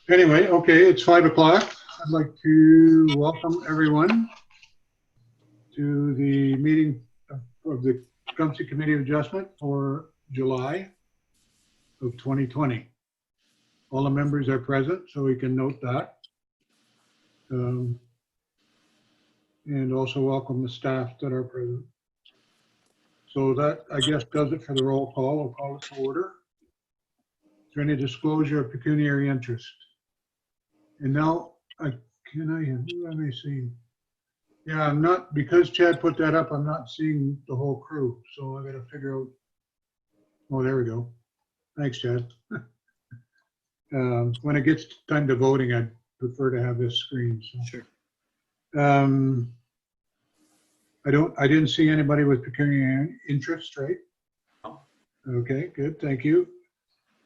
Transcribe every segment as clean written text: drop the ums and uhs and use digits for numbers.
Anyway, okay, it's 5 o'clock. I'd like to welcome everyone to the meeting of the Tecumseh Committee of Adjustment for July of 2020. All the members are present, so we can note that. And also welcome the staff that are present. So that, I guess, does it for the roll call. I'll call it to order. Is there any disclosure of pecuniary interest? And now, who am I seeing? Yeah, I'm not, because Chad put that up, I'm not seeing the whole crew. So I gotta figure out, oh, there we go. Thanks, Chad. When it gets time to voting, I'd prefer to have this screen. So. Sure. I didn't see anybody with pecuniary interest, right? No. Okay, good, thank you.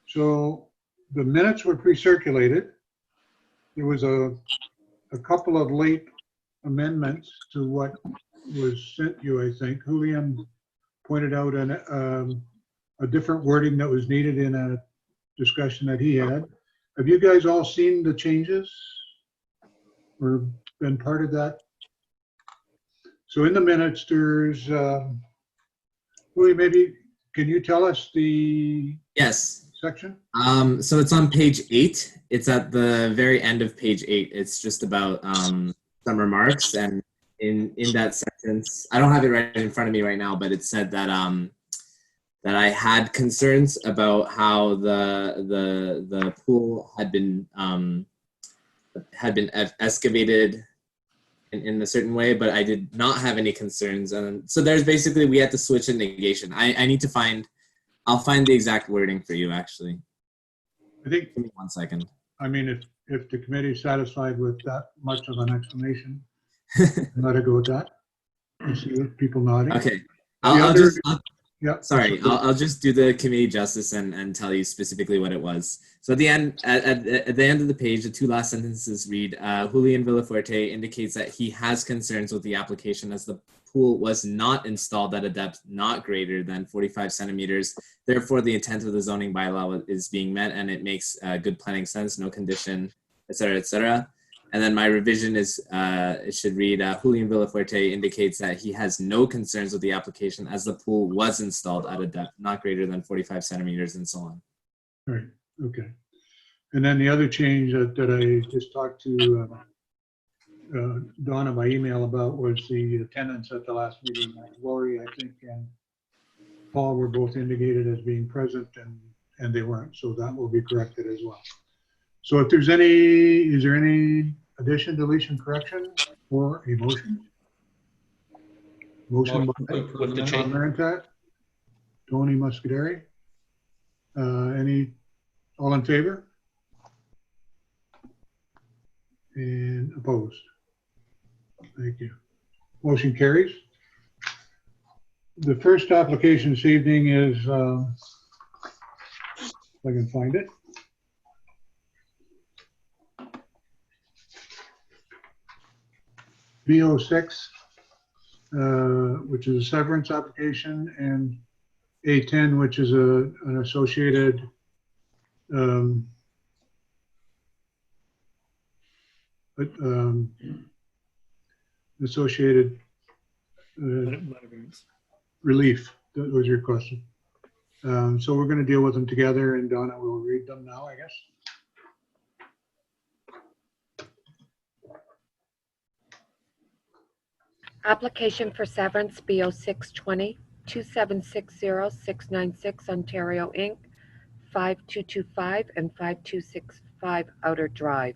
So the minutes were pre-circulated. There was a couple of late amendments to what was sent you, I think. Julian pointed out a different wording that was needed in a discussion that he had. Have you guys all seen the changes or been part of that? So in the minutes, there's, Julian, maybe, can you tell us the Yes. section? So it's on page 8. It's at the very end of page 8. It's just about some remarks, and in that sentence, I don't have it right in front of me right now, but it said that that I had concerns about how the pool had been excavated in a certain way, but I did not have any concerns. And so there's basically, we had to switch in negation. I need to find, I'll find the exact wording for you, actually. I think, give me 1 second. I mean, if the committee is satisfied with that much of an explanation, let it go with that. I see people nodding. Okay. Sorry, I'll just do the committee justice and tell you specifically what it was. So at the end, at the end of the page, the two last sentences read, Julian Villafuerte indicates that he has concerns with the application as the pool was not installed at a depth not greater than 45 centimeters. Therefore, the intent of the zoning bylaw is being met, and it makes good planning sense, no condition, et cetera, et cetera. And then my revision is, it should read, Julian Villafuerte indicates that he has no concerns with the application as the pool was installed at a depth not greater than 45 centimeters and so on. All right, okay. And then the other change that I just talked to Donna by email about was the attendance at the last meeting. Lori, I think, and Paul were both indicated as being present, and they weren't, so that will be corrected as well. So if there's is there any addition, deletion, correction, or a motion? Motion by Tom Marantat, Tony Muscaderi. All in favor? And opposed? Thank you. Motion carries. The first application this evening is, if I can find it. B06, which is a severance application, and A10, which is an associated relief. That was your question. So we're going to deal with them together, and Donna will read them now, I guess. Application for severance B0620 2760696 Ontario Inc. 5225 and 5265 Outer Drive.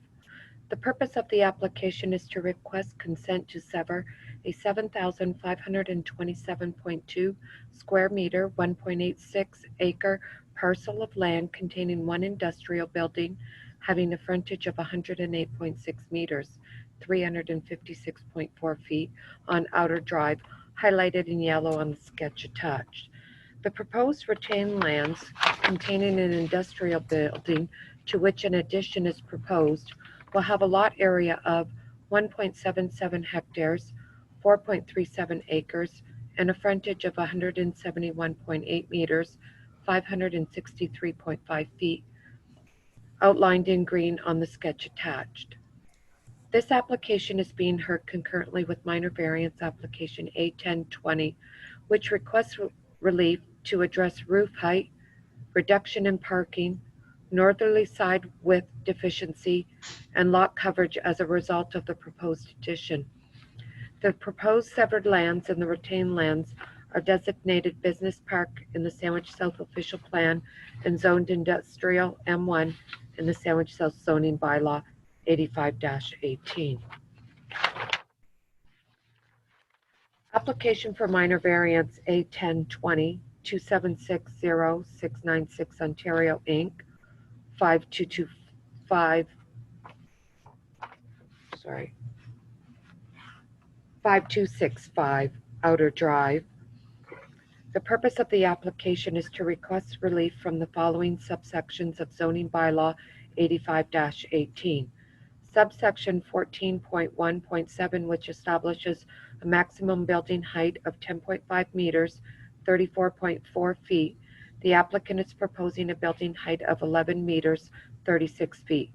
The purpose of the application is to request consent to sever a 7,527.2 square meter, 1.86 acre parcel of land containing one industrial building having a frontage of 108.6 meters, 356.4 feet on Outer Drive, highlighted in yellow on the sketch attached. The proposed retained lands containing an industrial building to which an addition is proposed will have a lot area of 1.77 hectares, 4.37 acres, and a frontage of 171.8 meters, 563.5 feet outlined in green on the sketch attached. This application is being heard concurrently with minor variance application A1020, which requests relief to address roof height, reduction in parking, northerly side width deficiency, and lot coverage as a result of the proposed addition. The proposed severed lands and the retained lands are designated business park in the Sandwich South official plan and zoned industrial M1 in the Sandwich South zoning bylaw 85-18. Application for minor variance A1020 2760696 Ontario Inc. 5225 5265 Outer Drive. The purpose of the application is to request relief from the following subsections of zoning bylaw 85-18. Subsection 14.1.7, which establishes a maximum building height of 10.5 meters, 34.4 feet. The applicant is proposing a building height of 11 meters, 36 feet.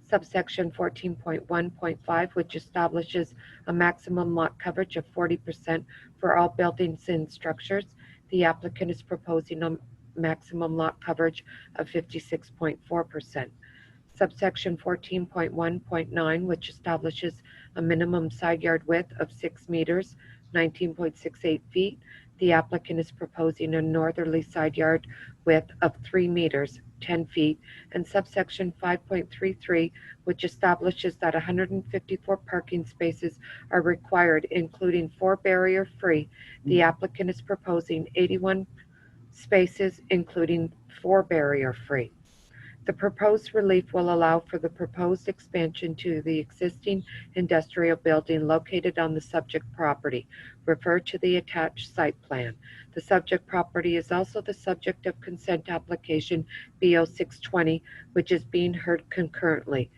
Subsection 14.1.5, which establishes a maximum lot coverage of 40% for all buildings and structures. The applicant is proposing a maximum lot coverage of 56.4%. Subsection 14.1.9, which establishes a minimum side yard width of 6 meters, 19.68 feet. The applicant is proposing a northerly side yard width of 3 meters, 10 feet. And subsection 5.33, which establishes that 154 parking spaces are required, including 4 barrier-free. The applicant is proposing 81 spaces, including 4 barrier-free. The proposed relief will allow for the proposed expansion to the existing industrial building located on the subject property. Refer to the attached site plan. The subject property is also the subject of consent application BO620, which is being heard concurrently.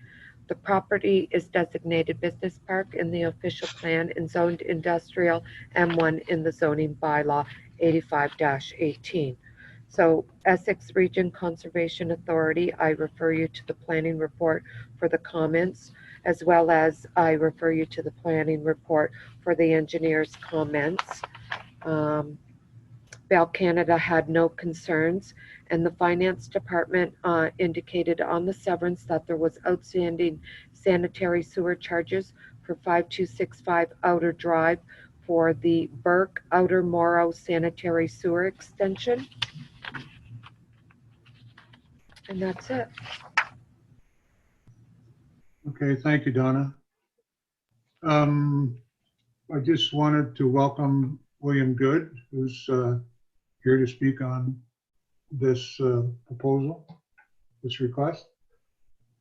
The property is designated business park in the official plan and zoned industrial M1 in the zoning bylaw 85-18. So Essex Region Conservation Authority, I refer you to the planning report for the comments, as well as I refer you to the planning report for the engineer's comments. Bell Canada had no concerns, and the finance department indicated on the severance that there was outstanding sanitary sewer charges for 5265 Outer Drive for the Burke Outer Morrow sanitary sewer extension. And that's it. Okay, thank you, Donna. I just wanted to welcome William Good, who's here to speak on this proposal, this request.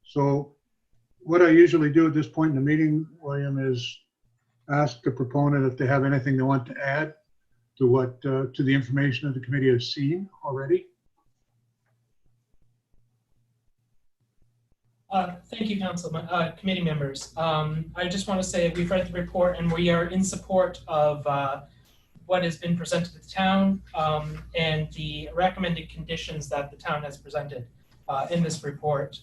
So what I usually do at this point in the meeting, William, is ask the proponent if they have anything they want to add to what to the information that the committee has seen already. Thank you, committee members. I just want to say we've read the report and we are in support of what has been presented to the town and the recommended conditions that the town has presented in this report.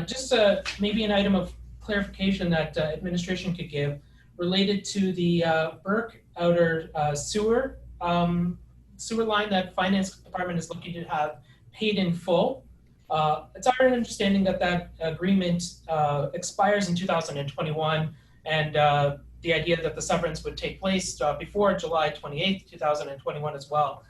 Just maybe an item of clarification that administration could give related to the Burke Outer sewer line that Finance Department is looking to have paid in full. It's our understanding that that agreement expires in 2021, and the idea that the severance would take place before July 28th, 2021 as well.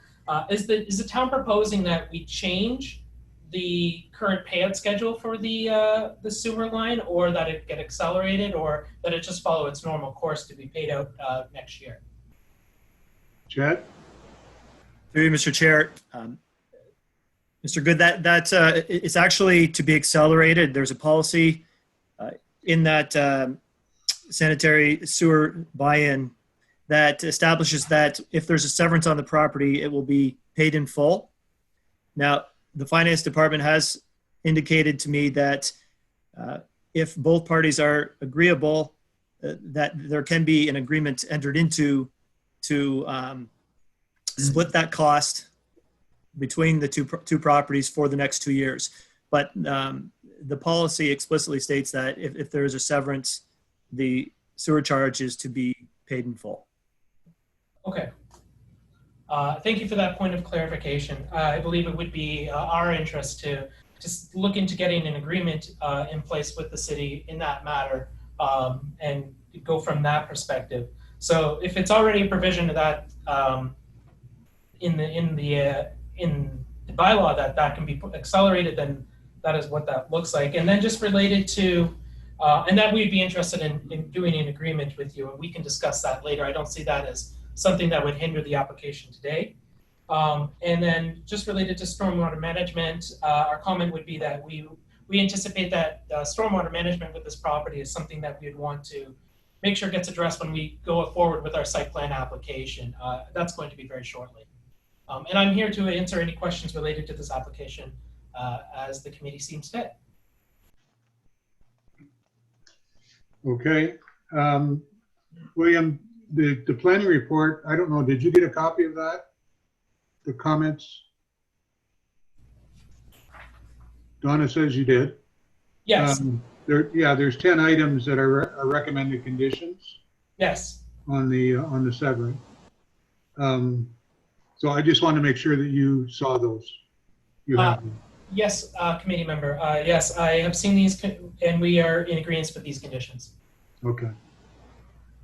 Is the town proposing that we change the current payout schedule for the sewer line, or that it get accelerated, or that it just follow its normal course to be paid out next year? Chad? Through you, Mr. Chair. Mr. Good, that it's actually to be accelerated. There's a policy in that sanitary sewer buy-in that establishes that if there's a severance on the property, it will be paid in full. Now, the finance department has indicated to me that if both parties are agreeable, that there can be an agreement entered into to split that cost between the two properties for the next 2 years. But the policy explicitly states that if there is a severance, the sewer charge is to be paid in full. Okay. Thank you for that point of clarification. I believe it would be our interest to just look into getting an agreement in place with the city in that matter, and go from that perspective. So if it's already a provision of that in the bylaw that can be accelerated, then that is what that looks like. And then just related to, and that we'd be interested in doing an agreement with you, and we can discuss that later. I don't see that as something that would hinder the application today. And then just related to stormwater management, our comment would be that we anticipate that stormwater management with this property is something that we'd want to make sure gets addressed when we go forward with our site plan application. That's going to be very shortly. And I'm here to answer any questions related to this application as the committee seems fit. Okay. William, the planning report, I don't know, did you get a copy of that? The comments? Donna says you did. Yes. There's 10 items that are recommended conditions Yes. on the severing. So I just want to make sure that you saw those. You have them. Yes, committee member. Yes, I have seen these, and we are in agreement with these conditions. Okay.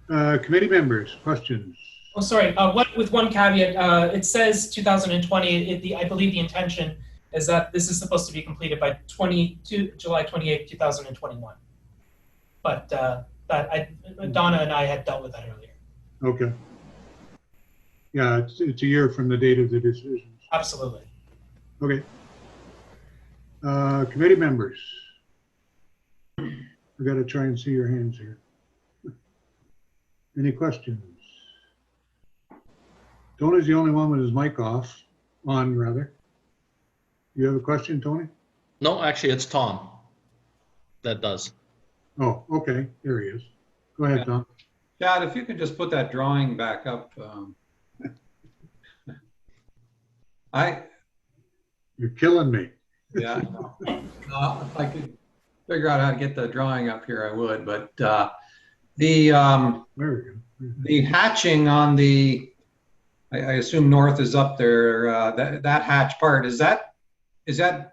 Committee members, questions? Oh, sorry. With one caveat, it says 2020. I believe the intention is that this is supposed to be completed by July 28, 2021. But Donna and I had dealt with that earlier. Okay. Yeah, it's a year from the date of the decisions. Absolutely. Okay. Committee members. I got to try and see your hands here. Any questions? Tony's the only one with his mic on rather. You have a question, Tony? No, actually, it's Tom that does. Oh, okay. There he is. Go ahead, Tom. Chad, if you could just put that drawing back up. You're killing me. Yeah, I know. If I could figure out how to get the drawing up here, I would. But There we go. the hatching on the, I assume north is up there. That hatch part, is that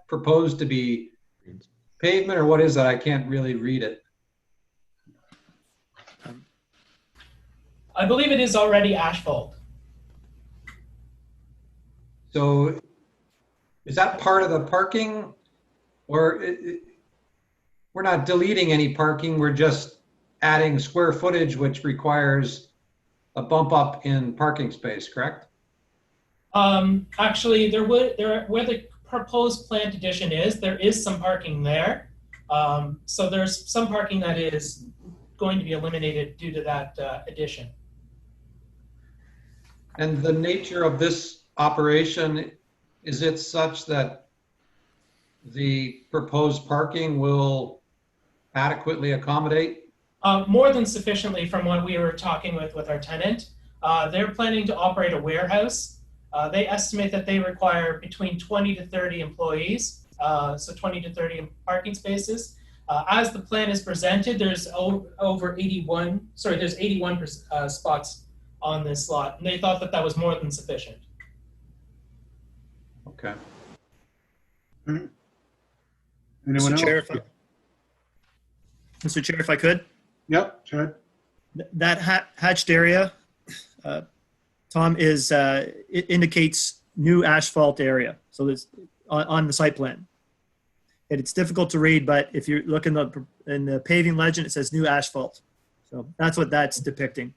proposed to be pavement, or what is that? I can't really read it. I believe it is already asphalt. So is that part of the parking, or we're not deleting any parking, we're just adding square footage, which requires a bump up in parking space, correct? Actually, where the proposed plant addition is, there is some parking there. So there's some parking that is going to be eliminated due to that addition. And the nature of this operation, is it such that the proposed parking will adequately accommodate? More than sufficiently from what we were talking with our tenant. They're planning to operate a warehouse. They estimate that they require between 20 to 30 employees, so 20 to 30 parking spaces. As the plan is presented, there's there's 81 spots on this lot, and they thought that was more than sufficient. Okay. Anyone Mr. else? Chair, Mr. Chair, if I could, Yep, Chad. that hatched area, Tom, it indicates new asphalt area. So it's on the site plan. And it's difficult to read, but if you look in the paving legend, it says new asphalt. So that's what that's depicting.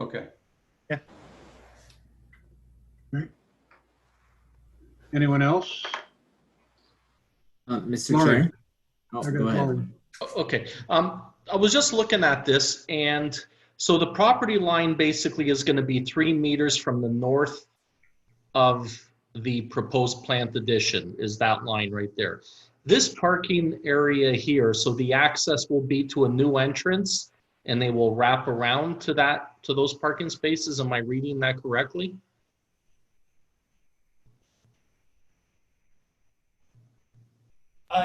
Okay. Yeah. Right. Anyone else? Mr. Lauren. Chair. Oh, I got go a ahead. call. Okay. I was just looking at this, and so the property line basically is going to be 3 meters from the north of the proposed plant addition, is that line right there. This parking area here, so the access will be to a new entrance, and they will wrap around to those parking spaces. Am I reading that correctly?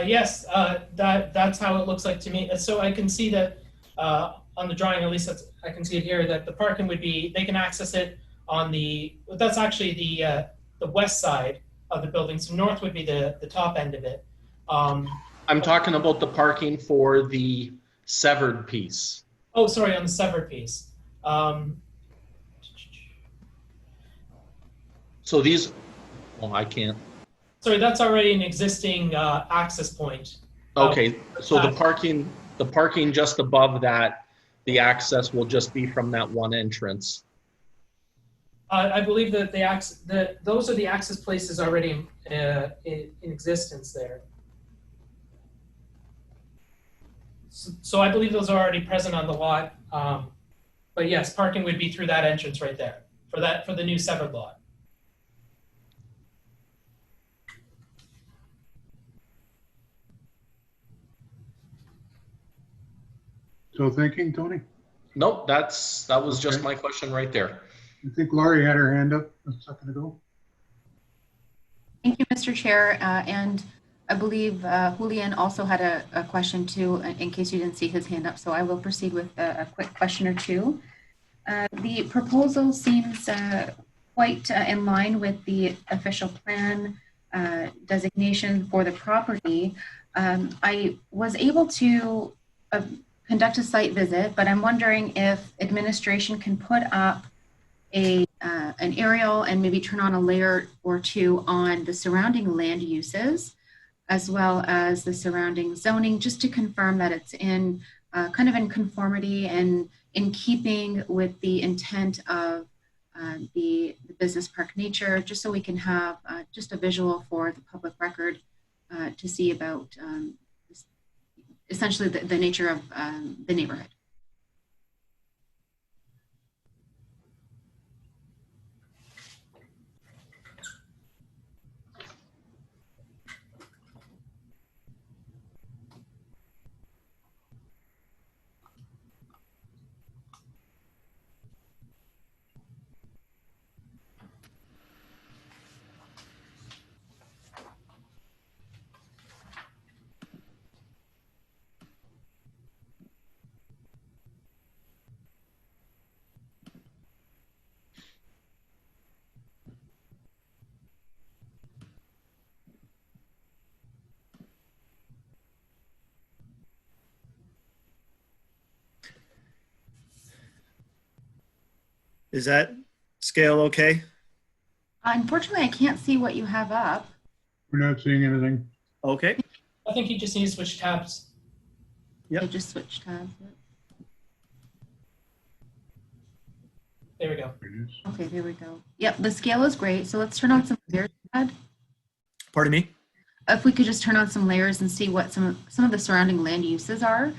Yes, that's how it looks like to me. So I can see that on the drawing, at least I can see it here, that the parking would be, they can access it on that's actually the west side of the building. So north would be the top end of it. I'm talking about the parking for the severed piece. Oh, sorry, on the severed piece. So these, well, I can't. Sorry, that's already an existing access point. Okay, so the parking just above that, the access will just be from that one entrance. I believe that those are the access places already in existence there. So I believe those are already present on the lot. But yes, parking would be through that entrance right there for the new severed lot. So thinking, Tony? Nope, that was just my question right there. I think Laurie had her hand up a second ago. Thank you, Mr. Chair. And I believe Julian also had a question too, in case you didn't see his hand up. So I will proceed with a quick question or two. The proposal seems quite in line with the official plan designation for the property. I was able to conduct a site visit, but I'm wondering if administration can put up an aerial and maybe turn on a layer or two on the surrounding land uses, as well as the surrounding zoning, just to confirm that it's in kind of in conformity and in keeping with the intent of the business park nature, just so we can have just a visual for the public record to see about essentially the nature of the neighborhood. Is that scale okay? Unfortunately, I can't see what you have up. We're not seeing anything. Okay. I think you just need to switch tabs. Yep. I just switched tabs. There we go. There it is. Okay, there we go. Yep, the scale is great. So let's turn on some layers. Pardon me? If we could just turn on some layers and see what some of the surrounding land uses are.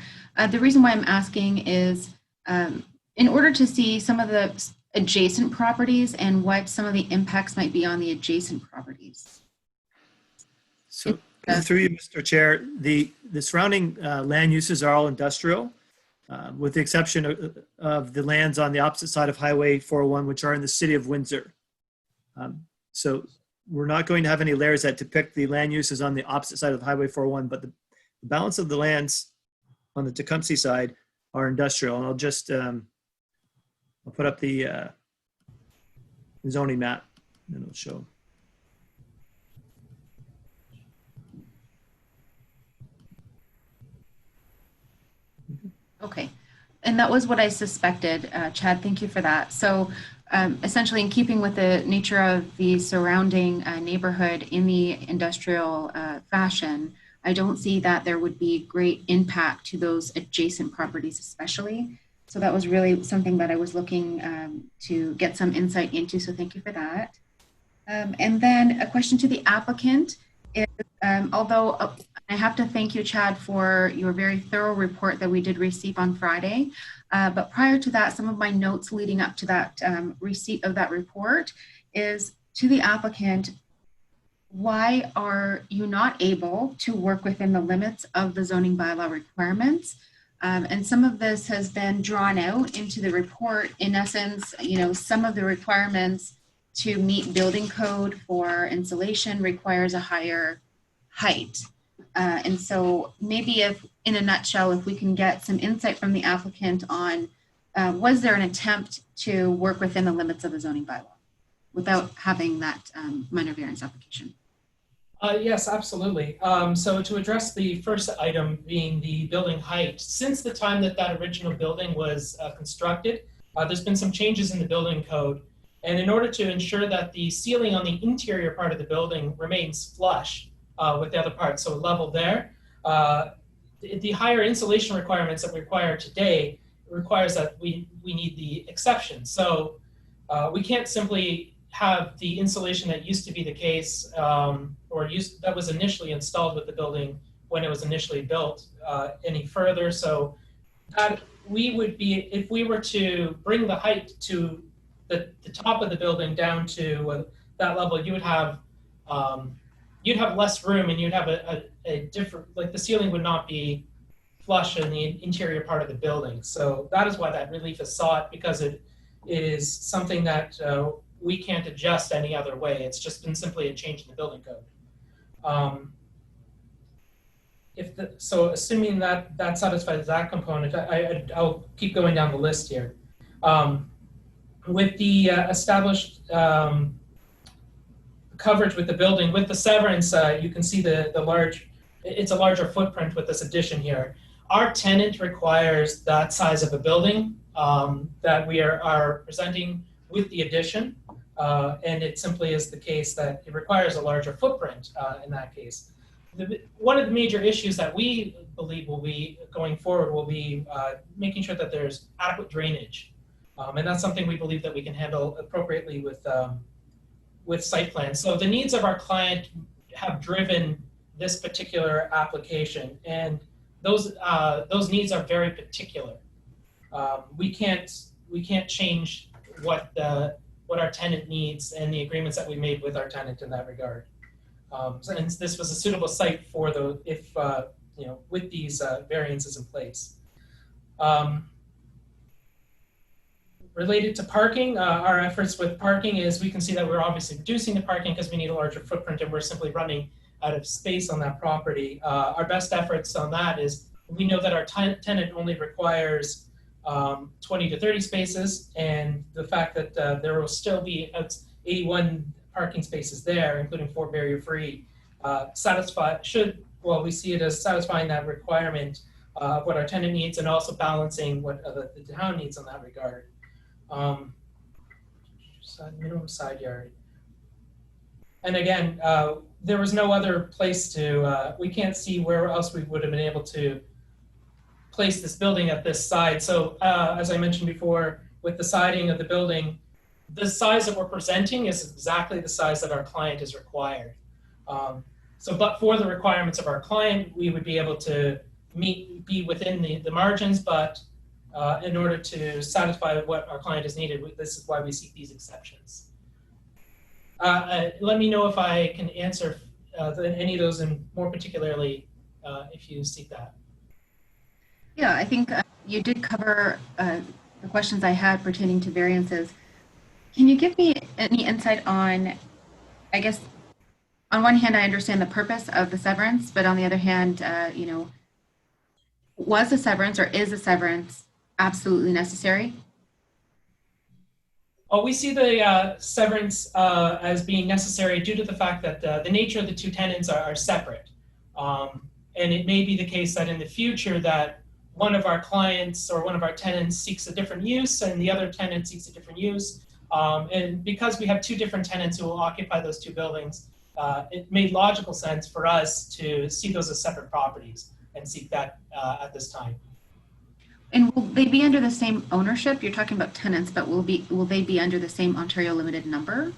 The reason why I'm asking is in order to see some of the adjacent properties and what some of the impacts might be on the adjacent properties. So through you, Mr. Chair, the surrounding land uses are all industrial, with the exception of the lands on the opposite side of Highway 401, which are in the city of Windsor. So we're not going to have any layers that depict the land uses on the opposite side of Highway 401, but the balance of the lands on the Tecumseh side are industrial. And I'll just, I'll put up the zoning map and it'll show. Okay, and that was what I suspected, Chad, thank you for that. So essentially in keeping with the nature of the surrounding neighborhood in the industrial fashion, I don't see that there would be great impact to those adjacent properties especially. So that was really something that I was looking to get some insight into, so thank you for that. And then a question to the applicant is, although I have to thank you, Chad, for your very thorough report that we did receive on Friday. But prior to that, some of my notes leading up to that receipt of that report is to the applicant, why are you not able to work within the limits of the zoning bylaw requirements? And some of this has been drawn out into the report. In essence, you know, some of the requirements to meet building code for insulation requires a higher height. And so maybe if, in a nutshell, if we can get some insight from the applicant on, was there an attempt to work within the limits of the zoning bylaw without having that minor variance application? Yes, absolutely. So to address the first item being the building height, since the time that that original building was constructed, there's been some changes in the building code. And in order to ensure that the ceiling on the interior part of the building remains flush with the other part, so level there, the higher insulation requirements that we require today requires that we need the exception. So we can't simply have the insulation that used to be the case that was initially installed with the building when it was initially built any further. So that we would be, if we were to bring the height to the top of the building down to that level, you'd have less room, and you'd have a different, like the ceiling would not be flush in the interior part of the building. So that is why that relief is sought, because it is something that we can't adjust any other way. It's just been simply a change in the building code. So assuming that that satisfies that component, I'll keep going down the list here. With the established coverage with the building, with the severance, you can see it's a larger footprint with this addition here. Our tenant requires that size of a building that we are presenting with the addition, and it simply is the case that it requires a larger footprint in that case. One of the major issues that we believe will be going forward will be making sure that there's adequate drainage. And that's something we believe that we can handle appropriately with site plans. So the needs of our client have driven this particular application, and those needs are very particular. We can't change what our tenant needs and the agreements that we made with our tenant in that regard. And this was a suitable site for with these variances in place. Related to parking, our efforts with parking is we can see that we're obviously reducing the parking because we need a larger footprint, and we're simply running out of space on that property. Our best efforts on that is we know that our tenant only requires 20 to 30 spaces, and the fact that there will still be 81 parking spaces there, including 4 barrier-free, we see it as satisfying that requirement of what our tenant needs, and also balancing what the town needs in that regard. Minimum side yard. And again, there was no other place we can't see where else we would have been able to place this building at this side. So as I mentioned before, with the siding of the building, the size that we're presenting is exactly the size that our client is required. But for the requirements of our client, we would be able to be within the margins, but in order to satisfy what our client is needed, this is why we seek these exceptions. Let me know if I can answer any of those, and more particularly if you seek that. Yeah, I think you did cover the questions I had pertaining to variances. Can you give me any insight on, I guess, on one hand, I understand the purpose of the severance, but on the other hand, was a severance or is a severance absolutely necessary? Well, we see the severance as being necessary due to the fact that the nature of the two tenants are separate. And it may be the case that in the future that one of our clients or one of our tenants seeks a different use and the other tenant seeks a different use. And because we have two different tenants who will occupy those two buildings, it made logical sense for us to see those as separate properties and seek that at this time. And will they be under the same ownership? You're talking about tenants, but will they be under the same Ontario Limited number?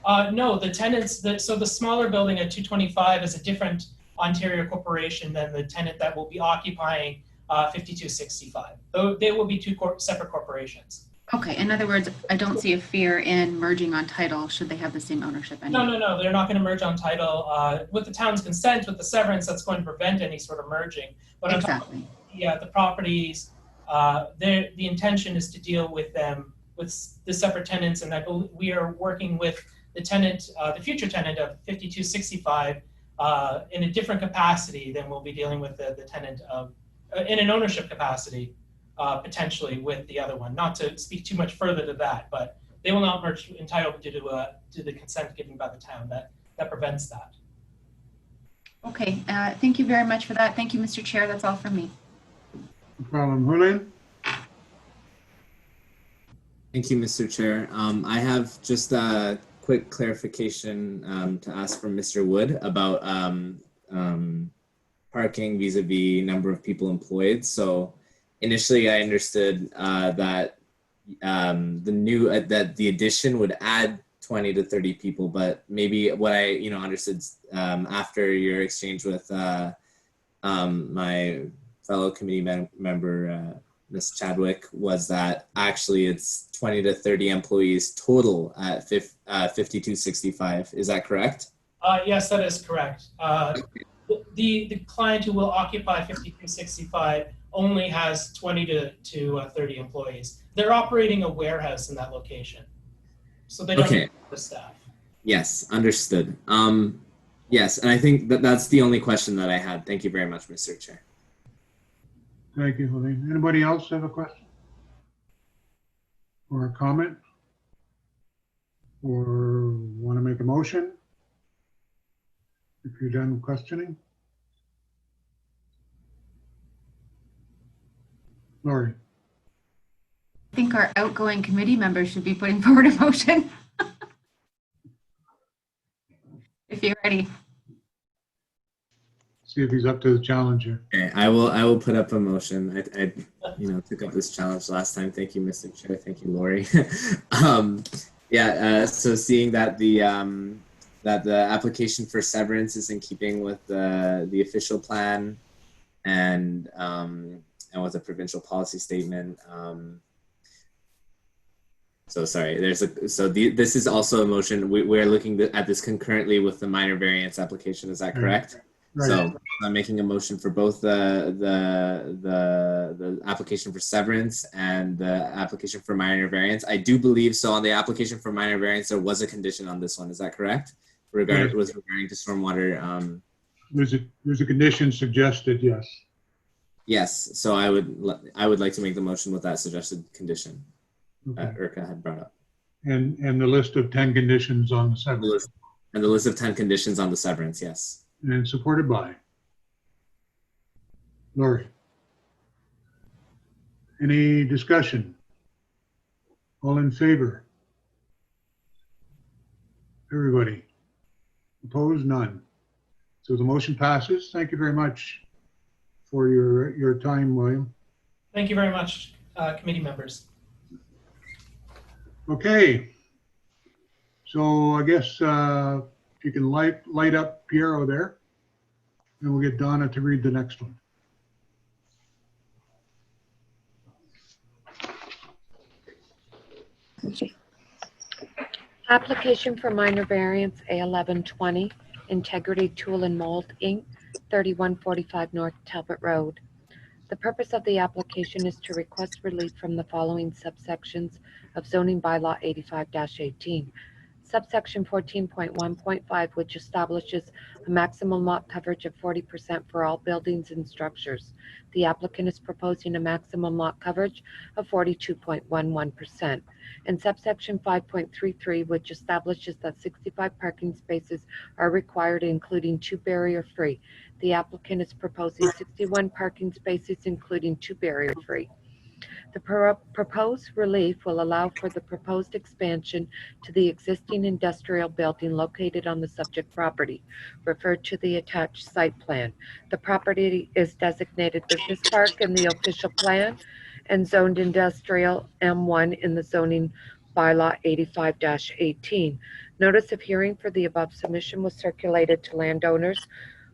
No, the tenants, so the smaller building at 225 is a different Ontario corporation than the tenant that will be occupying 5265. They will be two separate corporations. Okay, in other words, I don't see a fear in merging on title should they have the same ownership anyway. No, they're not going to merge on title. With the town's consent, with the severance, that's going to prevent any sort of merging. But exactly. The properties, the intention is to deal with them, with the separate tenants, and I believe we are working with the tenant, the future tenant of 5265, in a different capacity than we'll be dealing with the tenant of, in an ownership capacity, potentially with the other one. Not to speak too much further to that, but they will not merge entitled due to the consent given by the town. That prevents that. Okay, thank you very much for that. Thank you, Mr. Chair. That's all from me. No problem. Julian? Thank you, Mr. Chair. I have just a quick clarification to ask from Mr. Wood about parking vis-a-vis number of people employed. So initially I understood that the addition would add 20 to 30 people, but maybe what I understood after your exchange with my fellow committee member Ms. Chadwick was that actually it's 20 to 30 employees total at 5265. Is that correct? Yes, that is correct. The client who will occupy 5265 only has 20 to 30 employees. They're operating a warehouse in that location, so they don't have the staff. Yes, understood. Yes, and I think that's the only question that I had. Thank you very much, Mr. Chair. Thank you, Julian. Anybody else have a question? Or a comment? Or want to make a motion? If you're done questioning? Lori? I think our outgoing committee members should be putting forward a motion. If you're ready. See if he's up to the challenge here. Okay, I will put up a motion. I took up this challenge last time. Thank you, Mr. Chair. Thank you, Lori. So seeing that the application for severance is in keeping with the official plan and with the provincial policy statement. This is also a motion. We're looking at this concurrently with the minor variance application. Is that correct? Right. So I'm making a motion for both the application for severance and the application for minor variance. I do believe so. On the application for minor variance, there was a condition on this one. Is that correct? Regarding to stormwater. There's a condition suggested, yes. Yes. So I would like to make the motion with that suggested condition that Okay. Urka had brought up. And the list of 10 conditions on the severance. And the list of 10 conditions on the severance. Yes. And supported by Lori. Any discussion? All in favor? Everybody? Opposed? None. So the motion passes. Thank you very much for your time, William. Thank you very much, committee members. Okay. So I guess you can light up Piero there, and we'll get Donna to read the next one. Application for minor variance A1120, Integrity Tool and Mold, Inc., 3145 North Talbot Road. The purpose of the application is to request relief from the following subsections of zoning bylaw 85-18. Subsection 14.1.5, which establishes a maximum lot coverage of 40% for all buildings and structures. The applicant is proposing a maximum lot coverage of 42.11%. And subsection 5.33, which establishes that 65 parking spaces are required, including 2 barrier-free. The applicant is proposing 61 parking spaces, including 2 barrier-free. The proposed relief will allow for the proposed expansion to the existing industrial building located on the subject property, referred to the attached site plan. The property is designated business park in the official plan and zoned industrial M1 in the zoning bylaw 85-18. Notice of hearing for the above submission was circulated to landowners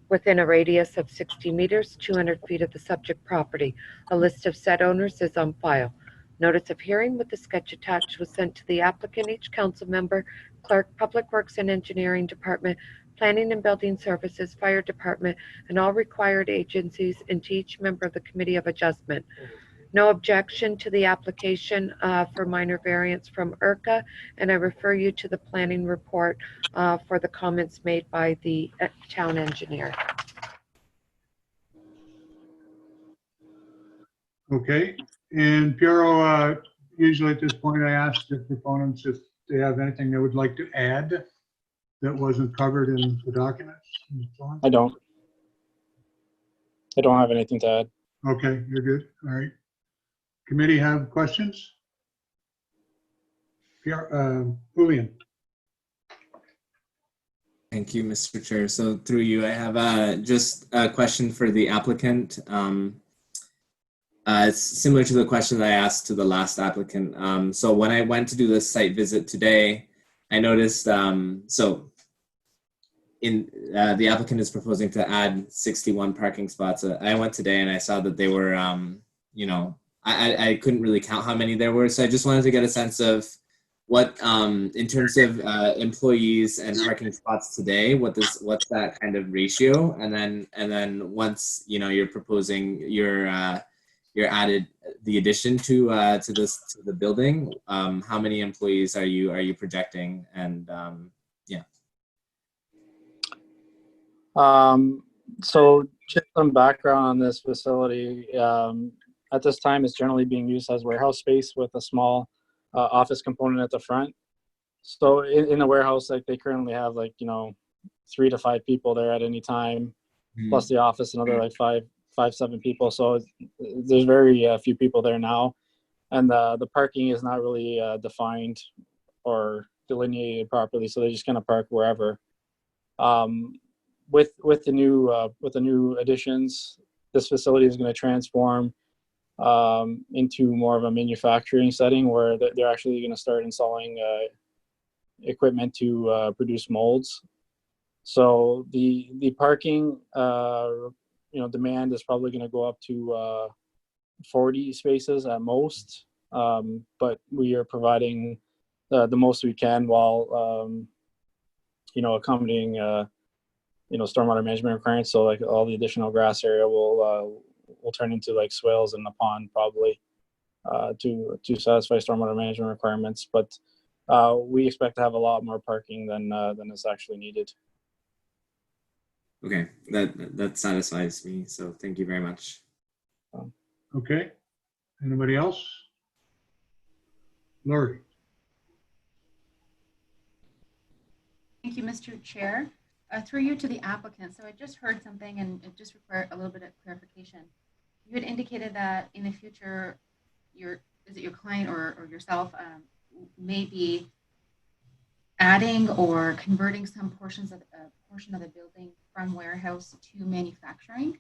within a radius of 60 meters, 200 feet of the subject property. A list of said owners is on file. Notice of hearing with the sketch attached was sent to the applicant, each council member, clerk, Public Works and Engineering Department, Planning and Building Services, Fire Department, and all required agencies, and to each member of the Committee of Adjustment. No objection to the application for minor variance from IRCA, and I refer you to the planning report for the comments made by the town engineer. Okay, and Piero, usually at this point, I ask the proponents if they have anything they would like to add that wasn't covered in the documents and so on. I don't have anything to add. Okay, you're good. All right. Committee have questions? Julian. Thank you, Mr. Chair. So through you, I have just a question for the applicant. It's similar to the question that I asked to the last applicant. So when I went to do the site visit today, I noticed, the applicant is proposing to add 61 parking spots. I went today and I saw that they were, I couldn't really count how many there were. So I just wanted to get a sense of what, in terms of employees and parking spots today, what's that kind of ratio? And then once, you're proposing you're added the addition to the building, how many employees are you projecting? And So just some background on this facility. At this time, it's generally being used as warehouse space with a small office component at the front. So in the warehouse, like they currently have 3 to 5 people there at any time, plus the office, another like 7 people. So there's very few people there now. And the parking is not really defined or delineated properly. So they just kind of park wherever. With the new additions, this facility is going to transform into more of a manufacturing setting where they're actually going to start installing equipment to produce molds. So the parking demand is probably going to go up to 40 spaces at most, but we are providing the most we can while accommodating stormwater management requirements. So like all the additional grass area will turn into like swales in the pond probably to satisfy stormwater management requirements. But we expect to have a lot more parking than is actually needed. okay, that satisfies me. So thank you very much. Okay. Anybody else? Lori. Thank you, Mr. Chair. Through you to the applicant. So I just heard something and it just required a little bit of clarification. You had indicated that in the future, your client or yourself may be adding or converting some portion of the building from warehouse to manufacturing?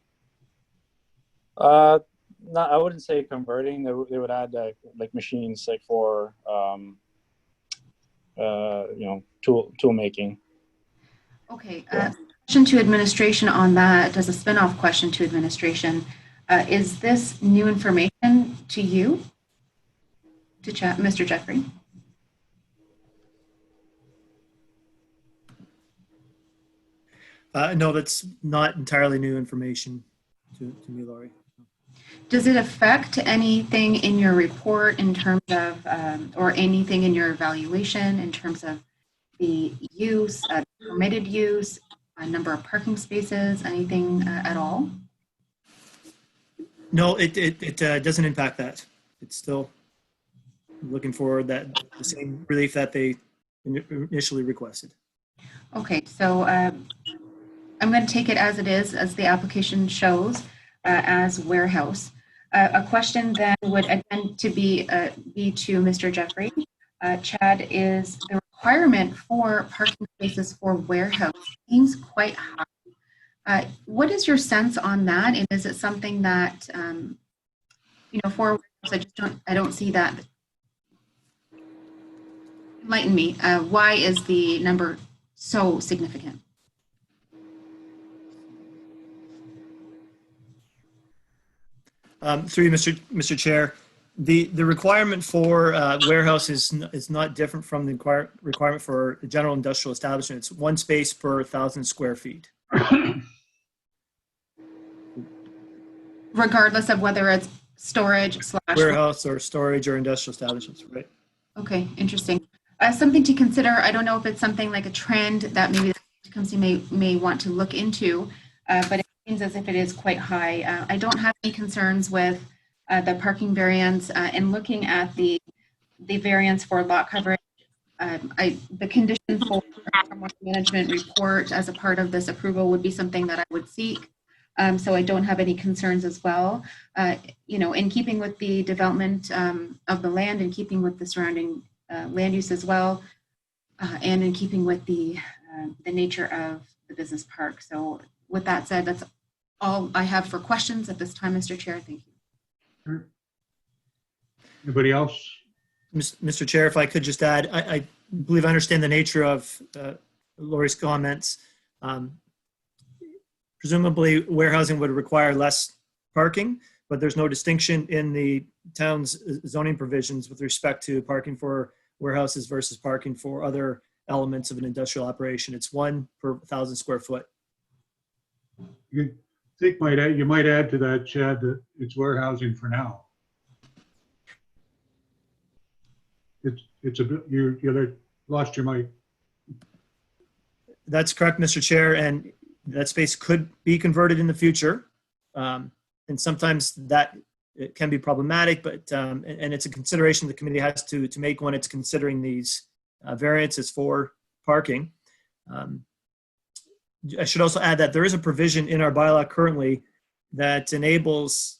No, I wouldn't say converting. They would add like machines like for tool making. Okay. Question to administration on that. As a spin-off question to administration, is this new information to you, to Mr. Jeffrey? No, that's not entirely new information to me, Lori. Does it affect anything in your report in terms of, or anything in your evaluation in terms of the use, permitted use, number of parking spaces, anything at all? No, it doesn't impact that. It's still looking for the same relief that they initially requested. Okay, so I'm going to take it as it is, as the application shows, as warehouse. A question then would again to be to Mr. Jeffrey. Chad, is the requirement for parking spaces for warehouse seems quite high. What is your sense on that? And is it something that, for warehouse, I don't see that. Enlighten me. Why is the number so significant? Through you, Mr. Chair, the requirement for warehouse is not different from the requirement for a general industrial establishment. It's 1 space per 1,000 square feet. Regardless of whether it's storage slash. Warehouse or storage or industrial establishments, right? Okay, interesting. Something to consider. I don't know if it's something like a trend that maybe the Tecumseh may want to look into, but it seems as if it is quite high. I don't have any concerns with the parking variance and looking at the variance for lot coverage. The condition for stormwater management report as a part of this approval would be something that I would seek. So I don't have any concerns as well. In keeping with the development of the land, and keeping with the surrounding land use as well, and in keeping with the nature of the business park. So with that said, that's all I have for questions at this time, Mr. Chair. Thank you. Anybody else? Mr. Chair, if I could just add, I believe I understand the nature of Lori's comments. Presumably, warehousing would require less parking, but there's no distinction in the town's zoning provisions with respect to parking for warehouses versus parking for other elements of an industrial operation. It's 1 per 1,000 square foot. You might add to that, Chad, that it's warehousing for now. It's a bit, you lost your mic. That's correct, Mr. Chair, and that space could be converted in the future. And sometimes that it can be problematic, but and it's a consideration the committee has to make when it's considering these variances for parking. I should also add that there is a provision in our bylaw currently that enables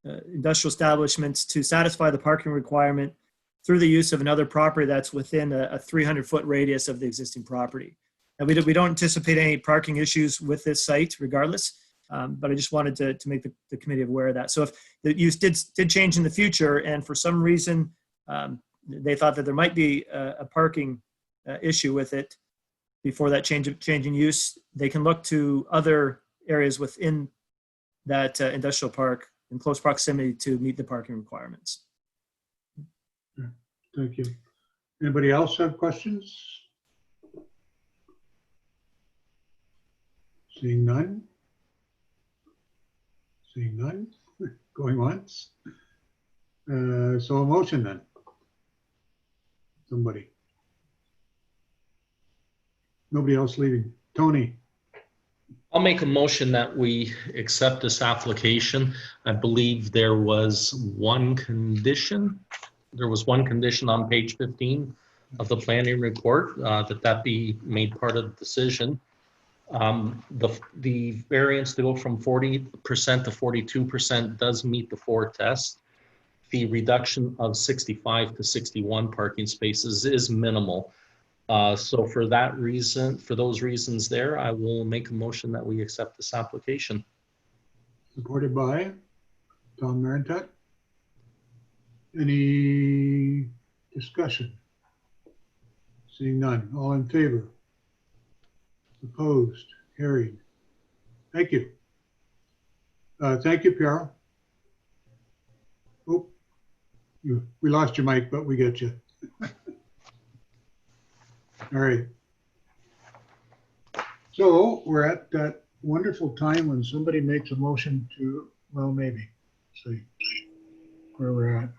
industrial establishments to satisfy the parking requirement through the use of another property that's within a 300-foot radius of the existing property. And we don't anticipate any parking issues with this site regardless, but I just wanted to make the committee aware of that. So if the use did change in the future and for some reason they thought that there might be a parking issue with it before that change in use, they can look to other areas within that industrial park in close proximity to meet the parking requirements. Thank you. Anybody else have questions? Seeing none? Seeing none? Going once? So a motion then? Somebody? Nobody else leaving? Tony? I'll make a motion that we accept this application. I believe there was one condition. There was one condition on page 15 of the planning report that be made part of the decision. The variance to go from 40% to 42% does meet the 4 tests. The reduction of 65 to 61 parking spaces is minimal. So for those reasons there, I will make a motion that we accept this application. Supported by Tom Marantuck. Any discussion? Seeing none. All in favor? Opposed? Carried. Thank you. Thank you, Pierre. Oh, we lost your mic, but we get you. All right. So we're at that wonderful time when somebody makes a motion to, well, maybe, see where we're at.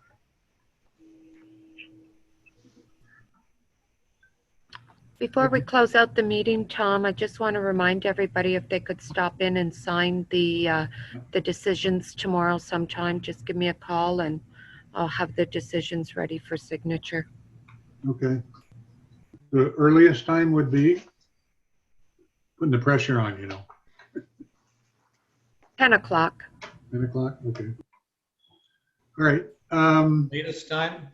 Before we close out the meeting, Tom, I just want to remind everybody if they could stop in and sign the decisions tomorrow sometime, just give me a call and I'll have the decisions ready for signature. Okay. The earliest time would be putting the pressure on, 10 o'clock. 10 o'clock, okay. All right. Latest time?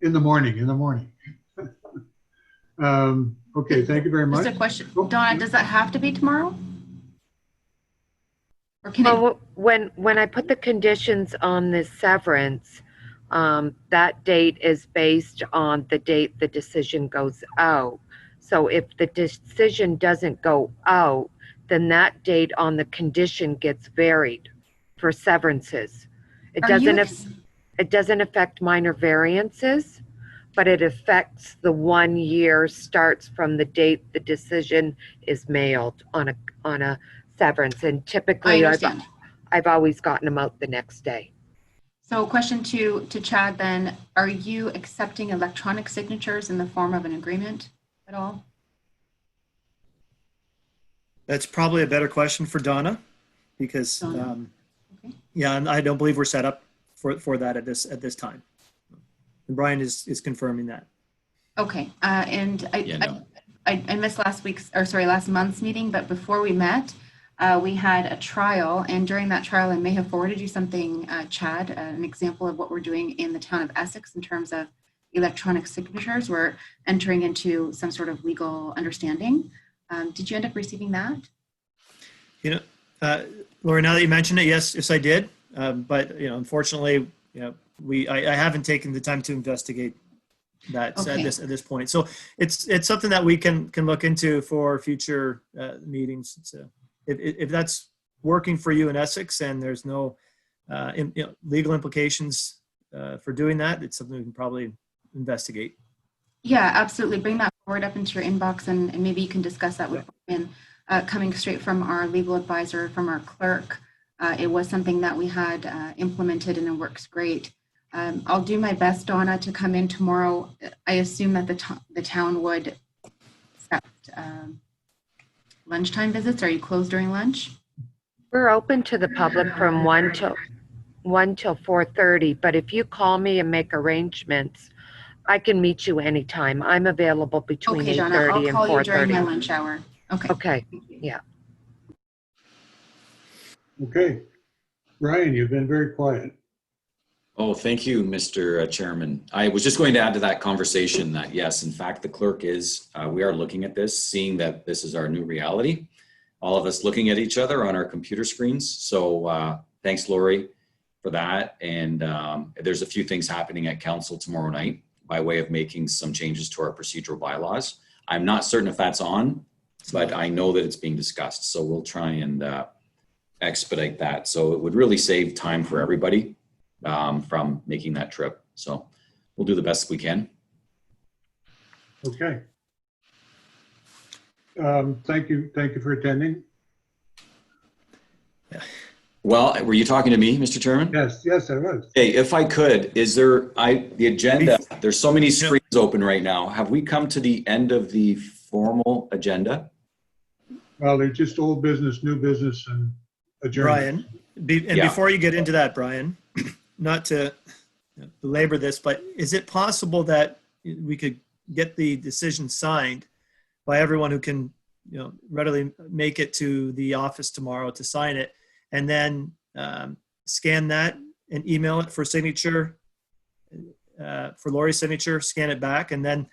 In the morning. Okay, thank you very much. Just a question. Oh, Donna, does that have to be tomorrow? Or can it? Well, when I put the conditions on the severance, that date is based on the date the decision goes out. So if the decision doesn't go out, then that date on the condition gets varied for severances. It doesn't affect minor variances, but it affects the 1 year starts from the date the decision is mailed on a severance. And I typically understand. I've always gotten them out the next day. So question to Chad then, are you accepting electronic signatures in the form of an agreement at all? That's probably a better question for Donna, because Donna. Okay. yeah, and I don't believe we're set up for that at this time. And Brian is confirming that. Okay, and Yeah, no. I missed last month's meeting, but before we met, we had a trial, and during that trial, I may have forwarded you something, Chad, an example of what we're doing in the town of Essex in terms of electronic signatures. We're entering into some sort of legal understanding. Did you end up receiving that? You know, Laura, now that you mention it, yes, I did. But unfortunately, I haven't taken the time to investigate that Okay. at this point. So it's something that we can look into for future meetings. So if that's working for you in Essex and there's no legal implications for doing that, it's something we can probably investigate. Yeah, absolutely. Bring that forward up into your inbox, and maybe you can discuss that with Brian. Coming straight from our legal advisor, from our clerk, it was something that we had implemented, and it works great. I'll do my best, Donna, to come in tomorrow. I assume that the town would accept lunchtime visits. Are you closed during lunch? We're open to the public from 1 till 4:30, but if you call me and make arrangements, I can meet you anytime. I'm available between Okay, Donna, 8:30 I'll and call you during my 4:30. lunch hour. Okay. Okay, yeah. Okay. Brian, you've been very quiet. Oh, thank you, Mr. Chairman. I was just going to add to that conversation that yes, in fact, the clerk we are looking at this, seeing that this is our new reality. All of us looking at each other on our computer screens. So thanks, Lori, for that. And there's a few things happening at council tomorrow night by way of making some changes to our procedural bylaws. I'm not certain if that's on, but I know that it's being discussed. So we'll try and expedite that. So it would really save time for everybody from making that trip. So we'll do the best we can. Okay. Thank you for attending. Well, were you talking to me, Mr. Chairman? Yes, I was. Hey, if I could, the agenda, there's so many screens open right now. Have we come to the end of the formal agenda? Well, they're just old business, new business, and adjournment. Brian, before you get into that, Brian, not to belabor this, but is it possible that we could get the decision signed by everyone who can, readily make it to the office tomorrow to sign it, and then scan that and email it for signature, for Lori's signature, scan it back, and then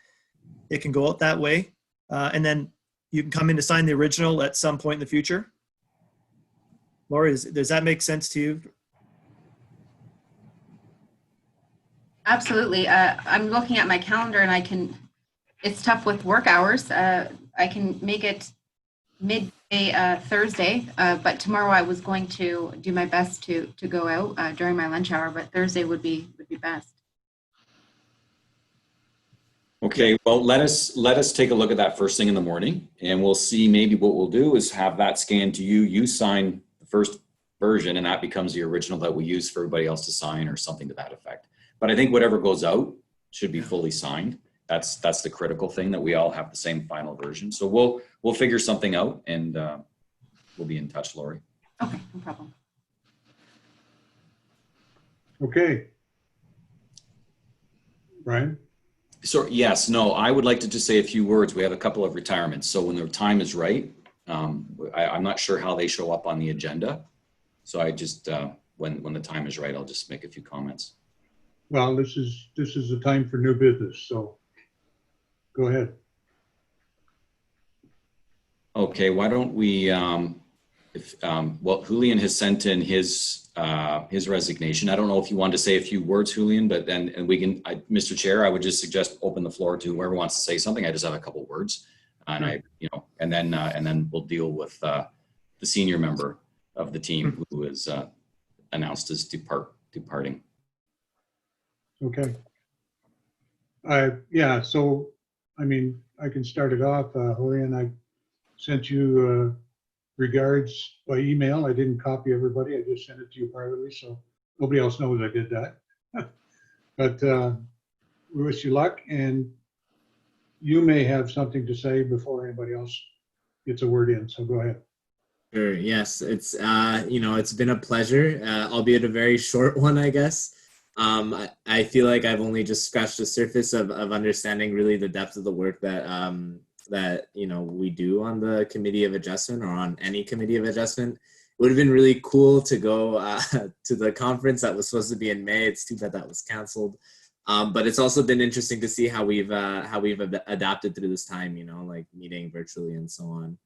it can go out that way. And then you can come in to sign the original at some point in the future. Lori, does that make sense to you? Absolutely. I'm looking at my calendar, and it's tough with work hours. I can make it midday Thursday, but tomorrow I was going to do my best to go out during my lunch hour, but Thursday would be best. Okay, well, let us take a look at that first thing in the morning, and we'll see. Maybe what we'll do is have that scanned to you. You sign the first version, and that becomes the original that we use for everybody else to sign, or something to that effect. But I think whatever goes out should be fully signed. That's the critical thing, that we all have the same final version. So we'll figure something out, and we'll be in touch, Lori. Okay, no problem. Okay. Brian? So yes, no, I would like to just say a few words. We have a couple of retirements. So when the time is right, I'm not sure how they show up on the agenda. So I just, when the time is right, I'll just make a few comments. Well, this is a time for new business, so go ahead. Okay, why don't we, well, Julian has sent in his resignation. I don't know if you want to say a few words, Julian, but then, and we can, Mr. Chair, I would just suggest open the floor to whoever wants to say something. I just have a couple words, and and then we'll deal with the senior member of the team who is announced as departing. Okay. Yeah, so, I mean, I can start it off. Julian, I sent you regards by email. I didn't copy everybody. I just sent it to you privately, so nobody else knows I did that. But we wish you luck, and you may have something to say before anybody else gets a word in, so go ahead. Sure. Yes, it's it's been a pleasure, albeit a very short one, I guess. I feel like I've only just scratched the surface of understanding really the depth of the work that we do on the Committee of Adjustment or on any Committee of Adjustment. It would have been really cool to go to the conference that was supposed to be in May. It's too bad that was canceled. But it's also been interesting to see how we've adapted through this time. Like meeting virtually and so on.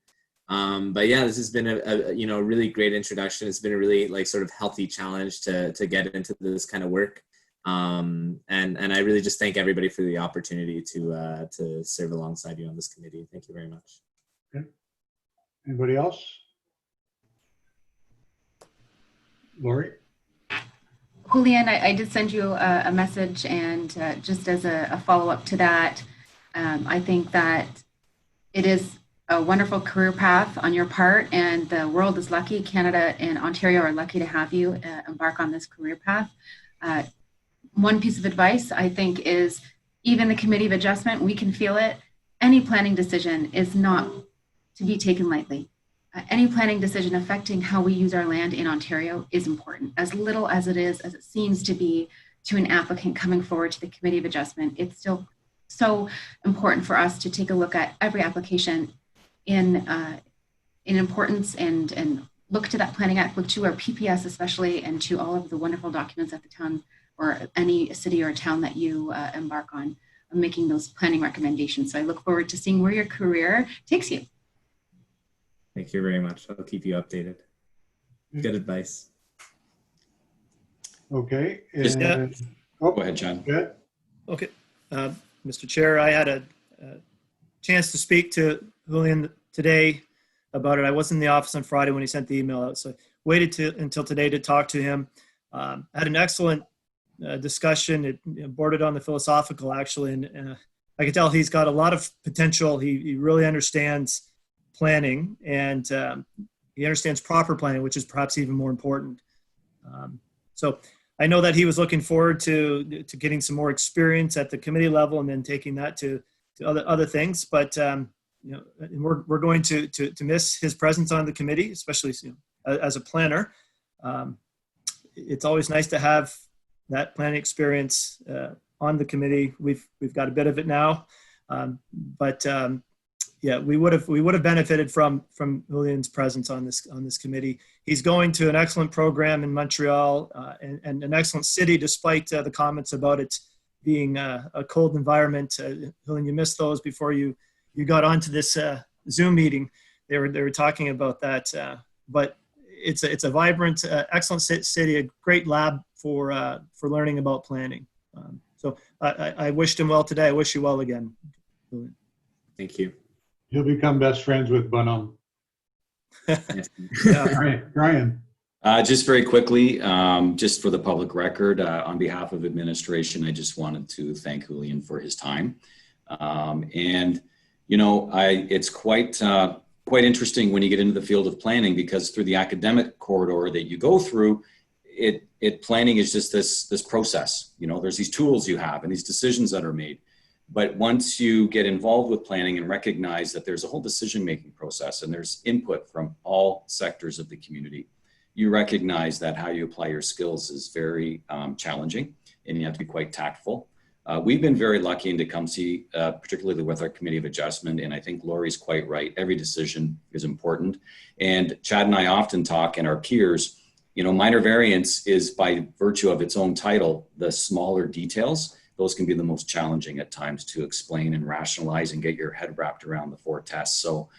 But yeah, this has been a really great introduction. It's been a really sort of healthy challenge to get into this kind of work. And I really just thank everybody for the opportunity to serve alongside you on this committee. Thank you very much. Okay. Anybody else? Lori? Julian, I did send you a message, and just as a follow-up to that, I think that it is a wonderful career path on your part, and the world is lucky. Canada and Ontario are lucky to have you embark on this career path. One piece of advice I think is, even the Committee of Adjustment, we can feel it. Any planning decision is not to be taken lightly. Any planning decision affecting how we use our land in Ontario is important. As little as it seems to be to an applicant coming forward to the Committee of Adjustment, it's still so important for us to take a look at every application in importance and look to that Planning Act, look to our PPS especially, and to all of the wonderful documents that the town or any city or town that you embark on making those planning recommendations. So I look forward to seeing where your career takes you. Thank you very much. I'll keep you updated. Good advice. Okay. Yeah. Oh, Go ahead, John. good. Okay. Mr. Chair, I had a chance to speak to Julian today about it. I wasn't in the office on Friday when he sent the email out, so I waited until today to talk to him. Had an excellent discussion. It bordered on the philosophical, actually, and I could tell he's got a lot of potential. He really understands planning, and he understands proper planning, which is perhaps even more important. So I know that he was looking forward to getting some more experience at the committee level and then taking that to other things. But we're going to miss his presence on the committee, especially as a planner. It's always nice to have that planning experience on the committee. We've got a bit of it now, but yeah, we would have benefited from Julian's presence on this committee. He's going to an excellent program in Montreal and an excellent city, despite the comments about it being a cold environment. Julian, you missed those before you got onto this Zoom meeting. They were talking about that, but it's a vibrant, excellent city, a great lab for learning about planning. So I wished him well today. I wish you well again, Julian. Thank you. He'll become best friends with Bonhomme. Yeah. Brian. Just very quickly, just for the public record, on behalf of administration, I just wanted to thank Julian for his time. It's quite interesting when you get into the field of planning, because through the academic corridor that you go through, planning is just this process. There's these tools you have and these decisions that are made. But once you get involved with planning and recognize that there's a whole decision-making process and there's input from all sectors of the community, you recognize that how you apply your skills is very challenging, and you have to be quite tactful. We've been very lucky in Tecumseh, particularly with our Committee of Adjustment, and I think Lori's quite right. Every decision is important. And Chad and I often talk, and our peers, minor variance is, by virtue of its own title, the smaller details. Those can be the most challenging at times to explain and rationalize and get your head wrapped around the 4 tests. So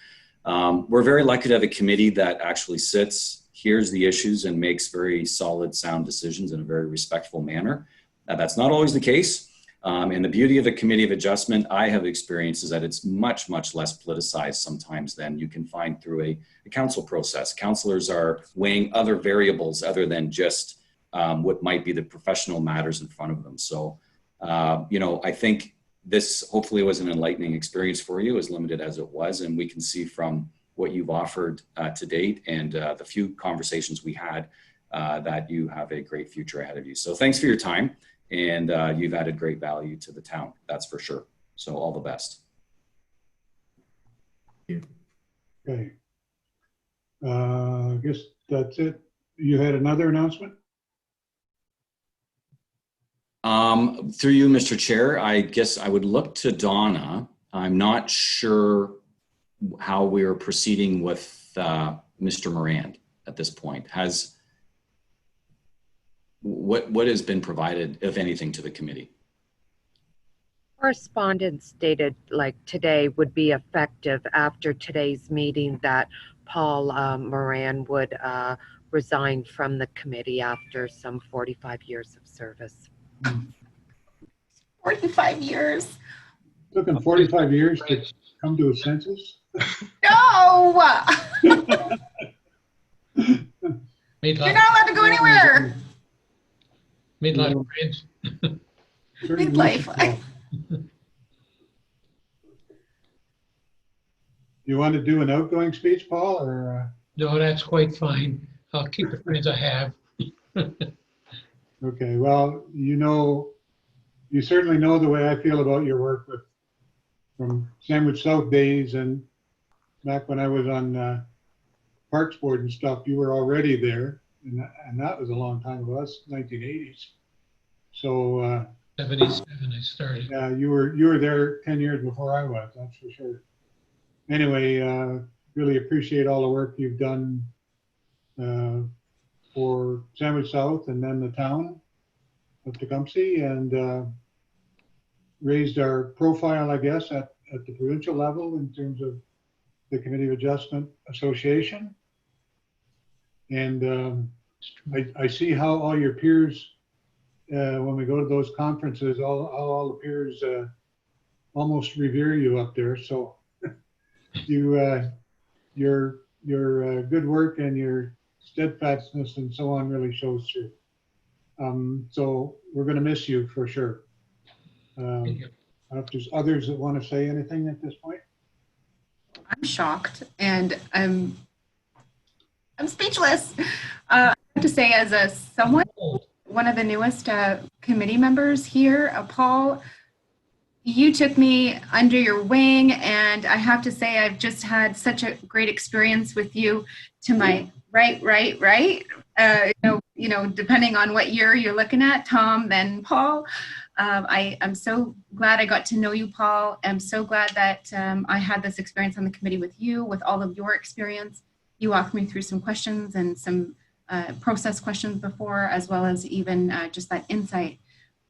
we're very lucky to have a committee that actually sits, hears the issues, and makes very solid, sound decisions in a very respectful manner. Now, that's not always the case. And the beauty of a Committee of Adjustment I have experienced is that it's much, much less politicized sometimes than you can find through a council process. Councillors are weighing other variables other than just what might be the professional matters in front of them. So I think this hopefully was an enlightening experience for you, as limited as it was. And we can see from what you've offered to date and the few conversations we had, that you have a great future ahead of you. So thanks for your time, and you've added great value to the town, that's for sure. So all the best. Okay. I guess that's it. You had another announcement? Through you, Mr. Chair, I guess I would look to Donna. I'm not sure how we're proceeding with Mr. Morand at this point. What has been provided, if anything, to the committee? Correspondence stated like today would be effective after today's meeting that Paul Moran would resign from the committee after some 45 years of service. 45 yees. Took him 45 years to come to a census? No! Made You're not allowed to go anywhere. Made a lot of friends. Midlife. You want to do an outgoing speech, Paul, or? No, that's quite fine. I'll keep the friends I have. Okay, well, you certainly know the way I feel about your work from Sandwich South days and back when I was on Parks Board and stuff. You were already there, and that was a long time ago. That's 1980s. So 77 I started. yeah, you were there 10 years before I was. That's for sure. Anyway, really appreciate all the work you've done for Sandwich South and then the town of Tecumseh, and raised our profile, I guess, at the provincial level in terms of the Committee of Adjustment Association. And I see how all your peers, when we go to those conferences, all the peers almost revere you up there. So your good work and your steadfastness and so on really shows through. So we're going to miss you for sure. I don't know if there's others that want to say anything at this point. I'm shocked and I'm speechless. I have to say, as a somewhat one of the newest committee members here, Paul, you took me under your wing, and I have to say I've just had such a great experience with you. To my right. Depending on what year you're looking at, Tom, then Paul. I'm so glad I got to know you, Paul. I'm so glad that I had this experience on the committee with you, with all of your experience. You walked me through some questions and some process questions before, as well as even just that insight.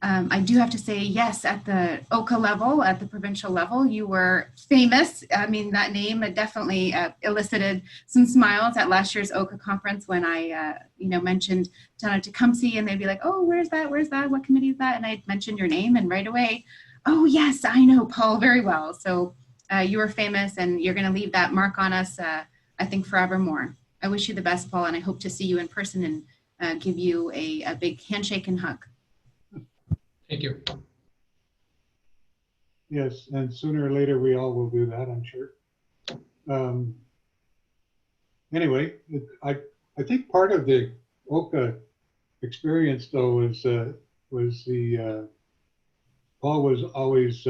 I do have to say, yes, at the OCA level, at the provincial level, you were famous. I mean, that name definitely elicited some smiles at last year's OCA conference when I, mentioned Town of Tecumseh, and they'd be like, oh, where's that? What committee is that? And I'd mention your name, and right away, oh, yes, I know Paul very well. So you were famous, and you're going to leave that mark on us, I think, forevermore. I wish you the best, Paul, and I hope to see you in person and give you a big handshake and hug. Thank you. Yes, and sooner or later we all will do that, I'm sure. Anyway, I think part of the OCA experience, though, was the Paul was always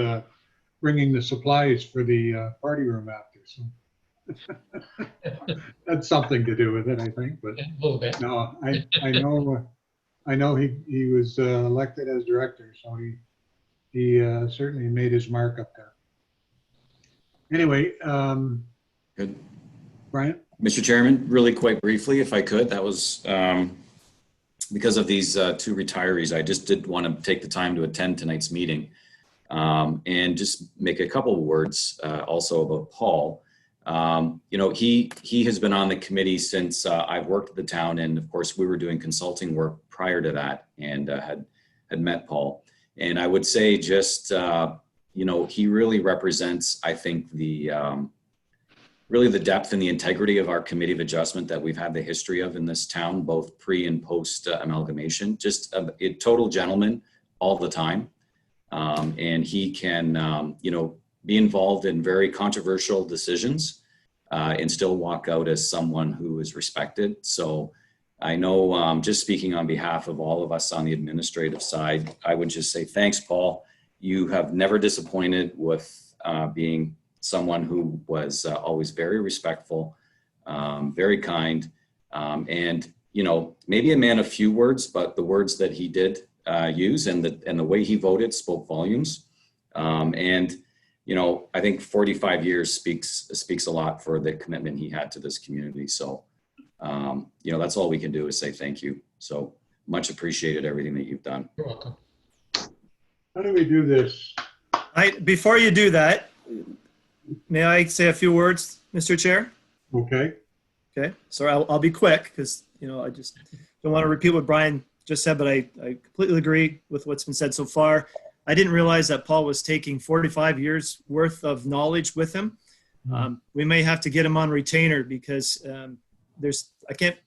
bringing the supplies for the party room after. So that's something to do with it, I think. But A little bit. no, I know he was elected as director, so he certainly made his mark up there. Anyway, Good. Brian? Mr. Chairman, really quite briefly, if I could, that was because of these two retirees. I just did want to take the time to attend tonight's meeting and just make a couple of words also about Paul. He has been on the committee since I've worked at the town, and of course we were doing consulting work prior to that, and had met Paul. And I would say just he really represents, I think, really the depth and the integrity of our Committee of Adjustment that we've had the history of in this town, both pre and post amalgamation. Just a total gentleman all the time, and he can be involved in very controversial decisions and still walk out as someone who is respected. So I know, just speaking on behalf of all of us on the administrative side, I would just say thanks, Paul. You have never disappointed with being someone who was always very respectful, very kind, and maybe a man of few words, but the words that he did use and the way he voted spoke volumes. I think 45 years speaks a lot for the commitment he had to this community. So, that's all we can do is say thank you. So much appreciated everything that you've done. You're welcome. How do we do this? Before you do that, may I say a few words, Mr. Chair? Okay. Okay, so I'll be quick because, I just don't want to repeat what Brian just said, but I completely agree with what's been said so far. I didn't realize that Paul was taking 45 years worth of knowledge with him. We may have to get him on retainer because I can't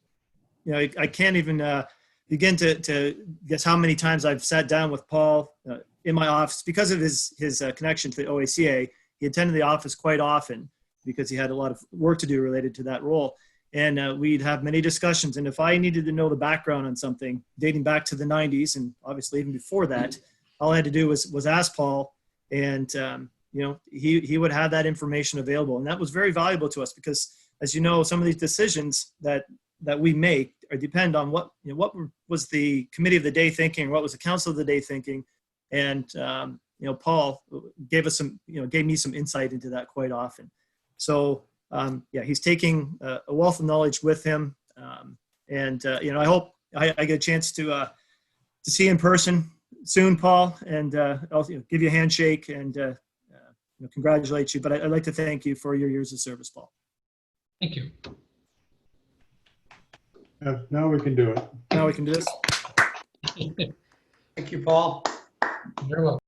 even begin to guess how many times I've sat down with Paul in my office because of his connection to the OACA. He attended the office quite often because he had a lot of work to do related to that role. And we'd have many discussions. And if I needed to know the background on something dating back to the 90s, and obviously even before that, all I had to do was ask Paul, and he would have that information available. And that was very valuable to us because, as you know, some of these decisions that we make depend on what was the committee of the day thinking, or what was the council of the day thinking. And Paul gave me some insight into that quite often. So he's taking a wealth of knowledge with him, I hope I get a chance to see you in person soon, Paul, and I'll give you a handshake and congratulate you. But I'd like to thank you for your years of service, Paul. Thank you. Now we can do it. Now we can do this. Thank you, Paul. You're welcome.